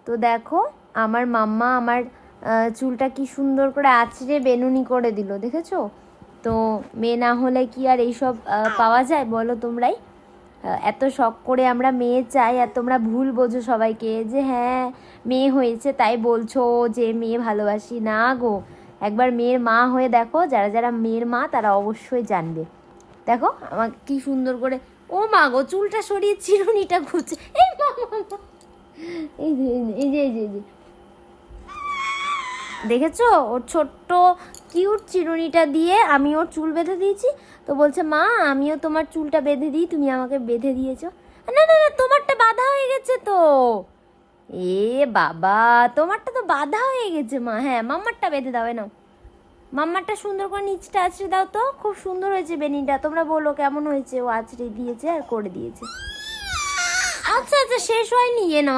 তো দেখো আমার মাম্মা আমার চুলটা কি সুন্দর করে আঁচড়ে বেনুনি করে দিল, দেখেছো? তো মেয়ে না হলে কি আর এইসব পাওয়া যায় বলো তোমরাই? এত শখ করে আমরা মেয়ে চাই, আর তোমরা ভুল বোঝো সবাইকে যে হ্যাঁ মেয়ে হয়েছে তাই বলছো যে মেয়ে ভালোবাসি না গো। একবার মেয়ের মা হয়ে দেখো, যারা যারা মেয়ের মা তারা অবশ্যই জানবে। দেখো আমাকে কি সুন্দর করে, ও মা গো চুলটা সরিয়ে চিরুনিটা ঘুরছে, এই মা মা, মা। এই যে এই যে এই যে এই যে দেখেছো ওর ছোট্ট কিউট চিরুনিটা দিয়ে আমি ওর চুল বেঁধে দিয়েছি। তো বলছে মা আমিও তোমার চুলটা বেঁধে দিই, তুমি আমাকে বেঁধে দিয়েছো। না না না তোমারটা বাঁধা হয়ে গেছে তো। এ বাবা তোমারটা তো বাঁধা হয়ে গেছে মা। হ্যাঁ মাম্মারটা বেঁধে দাও, নাও মাম্মারটা সুন্দর করে নিচটা আঁচড়ে দাও তো। খুব সুন্দর হয়েছে বেনিটা, তোমরা বলো কেমন হয়েছে। ও আঁচড়ে দিয়েছে আর করে দিয়েছে। আচ্ছা আচ্ছা শেষ হয়নি, এ নাও।